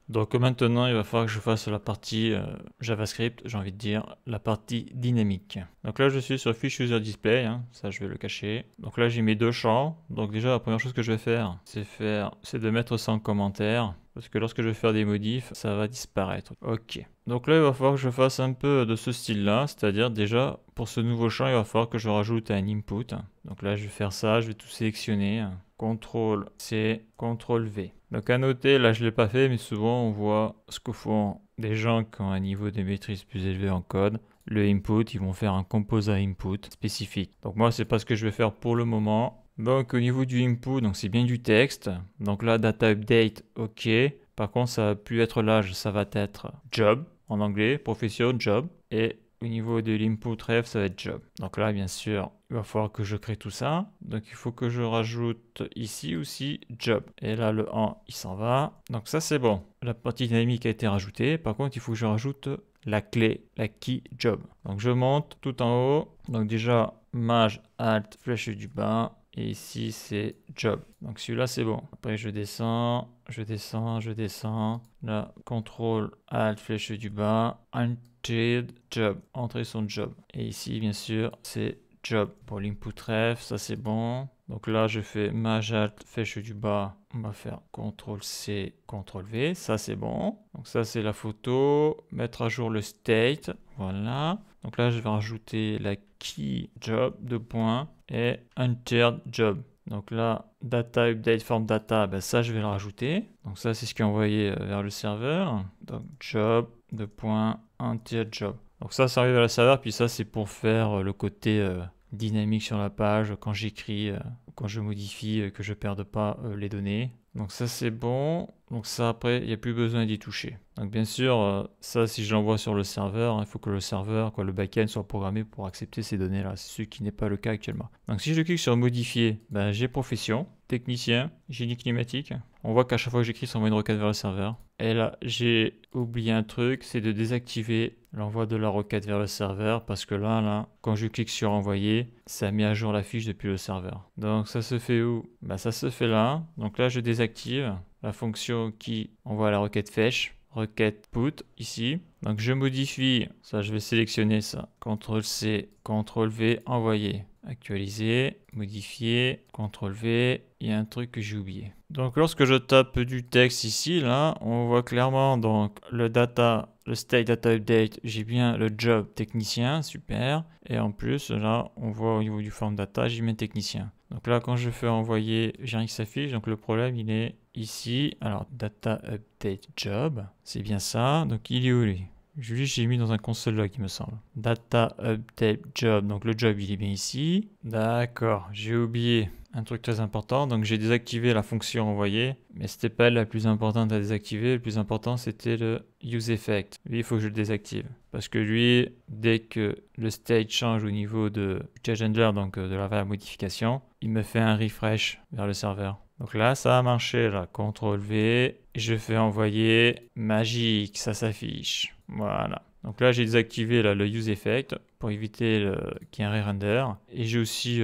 Donc maintenant, il va falloir que je fasse la partie JavaScript, j'ai envie de dire, la partie dynamique. Donc là, je suis sur Fiche User Display, hein, ça je vais le cacher. Donc là, j'ai mes deux champs. Donc déjà, la première chose que je vais faire, c'est de mettre ça en commentaire. Parce que lorsque je vais faire des modifs, ça va disparaître. Ok. Donc là, il va falloir que je fasse un peu de ce style-là. C'est-à-dire déjà, pour ce nouveau champ, il va falloir que je rajoute un input. Donc là, je vais faire ça, je vais tout sélectionner. CTRL C, CTRL V. Donc à noter, là je ne l'ai pas fait, mais souvent on voit ce que font des gens qui ont un niveau de maîtrise plus élevé en code. Le input, ils vont faire un composite input spécifique. Donc moi, c'est pas ce que je vais faire pour le moment. Donc au niveau du input, donc c'est bien du texte. Donc là, data update, ok. Par contre, ça va plus être l'âge, ça va être job en anglais, profession, job. Et au niveau de l'input ref, ça va être job. Donc là, bien sûr, il va falloir que je crée tout ça. Donc il faut que je rajoute ici aussi job. Et là, le 1, il s'en va. Donc ça, c'est bon. La partie dynamique a été rajoutée. Par contre, il faut que je rajoute la clé, la key job. Donc je monte tout en haut. Donc déjà, Maj, Alt, flèche du bas. Et ici, c'est job. Donc celui-là, c'est bon. Après, je descends, je descends, je descends. Là, CTRL, Alt, flèche du bas. Untied, job. Entrer son job. Et ici, bien sûr, c'est job. Pour l'input ref, ça c'est bon. Donc là, je fais Maj, Alt, flèche du bas. On va faire CTRL C, CTRL V. Ça c'est bon. Donc ça, c'est la photo. Mettre à jour le state. Voilà. Donc là, je vais rajouter la key job, deux points, et entered job. Donc là, data update form data, ben ça je vais le rajouter. Donc ça c'est ce qui est envoyé vers le serveur. Donc job, deux points, entered job. Donc ça arrive vers le serveur, puis ça c'est pour faire le côté dynamique sur la page quand j'écris, quand je modifie, que je ne perde pas les données. Donc ça c'est bon. Donc ça après, il n'y a plus besoin d'y toucher. Donc bien sûr, ça si je l'envoie sur le serveur, il faut que le serveur, le backend soit programmé pour accepter ces données-là, ce qui n'est pas le cas actuellement. Donc si je clique sur modifier, ben, j'ai profession, technicien, génie climatique. On voit qu'à chaque fois que j'écris, ça envoie une requête vers le serveur. Et là, j'ai oublié un truc, c'est de désactiver l'envoi de la requête vers le serveur parce que là, quand je clique sur envoyer, ça met à jour la fiche depuis le serveur. Donc ça se fait où? Ben, ça se fait là. Donc là, je désactive la fonction qui envoie la requête fetch, requête put ici. Donc je modifie, ça je vais sélectionner ça, CTRL C, CTRL V, envoyer, actualiser, modifier, CTRL V, il y a un truc que j'ai oublié. Donc lorsque je tape du texte ici, là, on voit clairement donc le data, le state data update, j'ai bien le job technicien, super. Et en plus, là, on voit au niveau du form data, j'ai bien technicien. Donc là, quand je fais envoyer, j'ai rien qui s'affiche. Donc le problème, il est ici. Alors, data update job, c'est bien ça. Donc il est où lui? J'ai mis dans un console log, il me semble. Data update job. Donc le job, il est bien ici. D'accord, j'ai oublié un truc très important. Donc j'ai désactivé la fonction envoyer, mais c'était pas la plus importante à désactiver. Le plus important, c'était le use effect. Lui, il faut que je le désactive. Parce que lui, dès que le state change au niveau de change handler, donc de la variable modification, il me fait un refresh vers le serveur. Donc là, ça a marché, là. CTRL V, je fais envoyer, magique, ça s'affiche. Voilà. Donc là, j'ai désactivé là, le use effect pour éviter qu'il y ait un re-render. Et j'ai aussi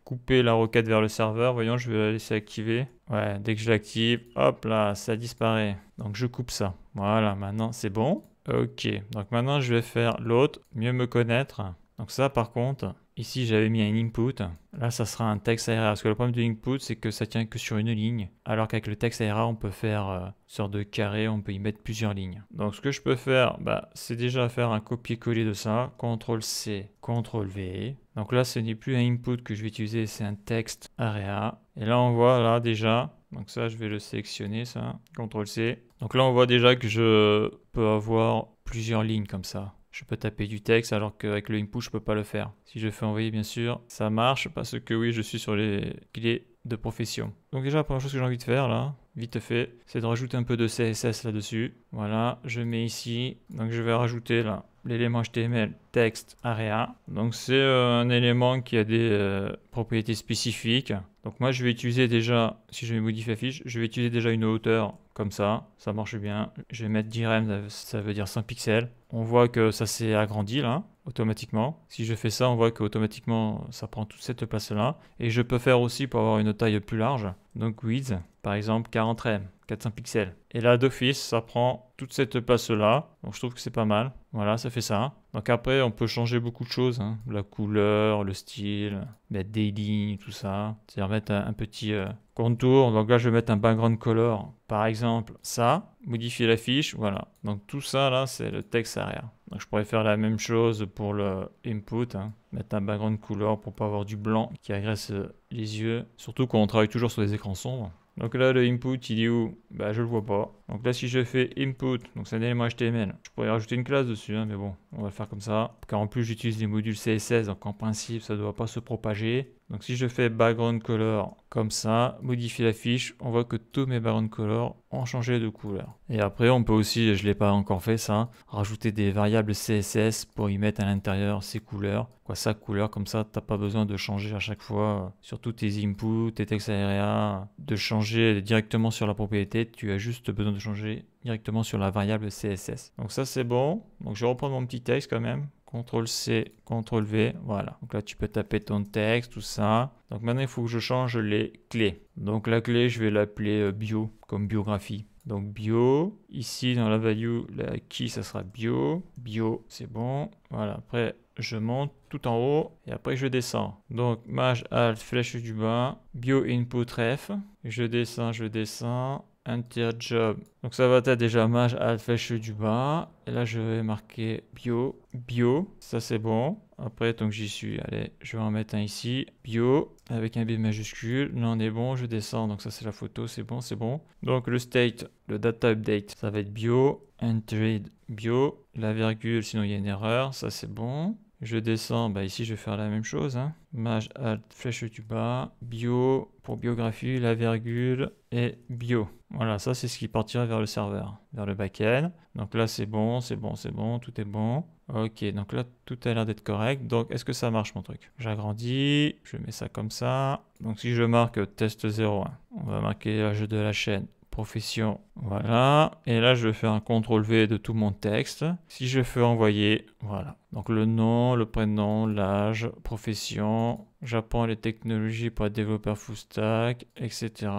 coupé la requête vers le serveur. Voyons, je vais la laisser activer. Ouais, dès que je l'active, hop là, ça disparaît. Donc je coupe ça. Voilà, maintenant c'est bon. Ok, donc maintenant je vais faire l'autre, mieux me connaître. Donc ça par contre, ici j'avais mis un input, là ça sera un texte ARA, parce que le problème de l'input c'est que ça tient que sur une ligne, alors qu'avec le texte ARA on peut faire une sorte de carré, on peut y mettre plusieurs lignes. Donc ce que je peux faire, c'est déjà faire un copier-coller de ça, CTRL C, CTRL V. Donc là ce n'est plus un input que je vais utiliser, c'est un texte ARA. Et là on voit là déjà, donc ça je vais le sélectionner ça, CTRL C. Donc là on voit déjà que je peux avoir plusieurs lignes comme ça. Je peux taper du texte alors qu'avec le input je peux pas le faire. Si je fais envoyer bien sûr, ça marche parce que oui je suis sur les clés de profession. Donc déjà la première chose que j'ai envie de faire là, vite fait, c'est de rajouter un peu de CSS là-dessus. Voilà, je mets ici, donc je vais rajouter là l'élément HTML texte area. Donc c'est un élément qui a des propriétés spécifiques. Donc moi je vais utiliser déjà, si je vais modifier la fiche, je vais utiliser déjà une hauteur comme ça marche bien. Je vais mettre 10 rem, ça veut dire 100 pixels. On voit que ça s'est agrandi là. automatiquement. Si je fais ça, on voit qu'automatiquement, ça prend toute cette place-là. Et je peux faire aussi pour avoir une taille plus large. Donc width, par exemple 40 rem, 400 pixels. Et là, d'office, ça prend toute cette place-là. Donc je trouve que c'est pas mal. Voilà, ça fait ça. Donc après, on peut changer beaucoup de choses, hein. La couleur, le style, mettre des lignes, tout ça. C'est-à-dire mettre un petit contour. Donc là, je vais mettre un background color. Par exemple, ça. Modifier la fiche, voilà. Donc tout ça, là, c'est le texte arrière. Donc je pourrais faire la même chose pour le input, hein. Mettre un background color pour pas avoir du blanc qui agresse les yeux. Surtout quand on travaille toujours sur des écrans sombres. Donc là, le input, il est où? Bah, je le vois pas. Donc là, si je fais input, donc c'est un élément HTML, je pourrais rajouter une classe dessus, hein, mais bon, on va le faire comme ça. Car en plus, j'utilise les modules CSS, donc en principe, ça ne doit pas se propager. Donc si je fais background color comme ça, modifier la fiche, on voit que tous mes background color ont changé de couleur. Et après, on peut aussi, je ne l'ai pas encore fait ça, rajouter des variables CSS pour y mettre à l'intérieur ces couleurs. Quoi, sa couleur, comme ça, tu n'as pas besoin de changer à chaque fois sur tous tes inputs, tes textes area, de changer directement sur la propriété. Tu as juste besoin de changer directement sur la variable CSS. Donc ça, c'est bon. Donc je vais reprendre mon petit texte quand même. CTRL-C, CTRL-V, voilà. Donc là, tu peux taper ton texte, tout ça. Donc maintenant, il faut que je change les clés. Donc la clé, je vais l'appeler bio, comme biographie. Donc bio, ici dans la value, la key, ça sera bio. Bio, c'est bon. Voilà, après, je monte tout en haut et après, je descends. Donc Maj, Alt, flèche du bas, bio input ref. Je descends. Enter job. Donc ça va être déjà Maj, Alt, flèche du bas. Et là, je vais marquer bio. Bio, ça c'est bon. Après, donc j'y suis. Allez, je vais en mettre un ici. Bio, avec un B majuscule. Là, on est bon. Je descends. Donc ça, c'est la photo. C'est bon, c'est bon. Donc le state, le data update, ça va être bio. Entered bio. La virgule, sinon il y a une erreur. Ça, c'est bon. Je descends, bah ici je vais faire la même chose, hein. Maj, Alt, flèche du bas, bio, pour biographie, la virgule et bio. Voilà, ça c'est ce qui partira vers le serveur, vers le backend. Donc là c'est bon, tout est bon. Ok, donc là tout a l'air d'être correct. Donc est-ce que ça marche mon truc? J'agrandis, je mets ça comme ça. Donc si je marque test 01, on va marquer l'âge de la chaîne. Profession, voilà. Et là, je vais faire un CTRL-V de tout mon texte. Si je fais envoyer, voilà. Donc le nom, le prénom, l'âge, profession. J'apprends les technologies pour être développeur full stack, etc.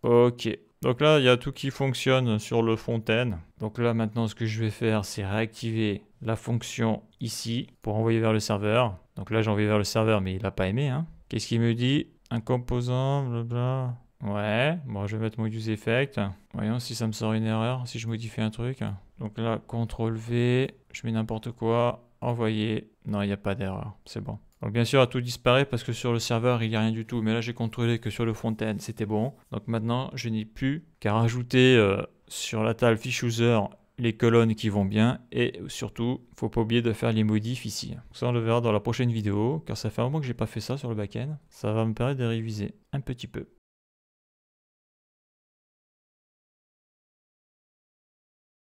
Ok. Donc là, il y a tout qui fonctionne sur le front-end. Donc là, maintenant, ce que je vais faire, c'est réactiver la fonction ici pour envoyer vers le serveur. Donc là, j'ai envoyé vers le serveur, mais il n'a pas aimé, hein. Qu'est-ce qu'il me dit? Un composant, blabla. Ouais, bon, je vais mettre mon use effect. Voyons si ça me sort une erreur, si je modifie un truc. Donc là, CTRL-V, je mets n'importe quoi, envoyer. Non, il n'y a pas d'erreur, c'est bon. Donc bien sûr, tout disparaît parce que sur le serveur, il n'y a rien du tout. Mais là, j'ai contrôlé que sur le front-end, c'était bon. Donc maintenant, je n'ai plus qu'à rajouter sur la table fiche user les colonnes qui vont bien. Et surtout, il ne faut pas oublier de faire les modifs ici. Ça, on le verra dans la prochaine vidéo, car ça fait un moment que je n'ai pas fait ça sur le back-end. Ça va me permettre de réviser un petit peu.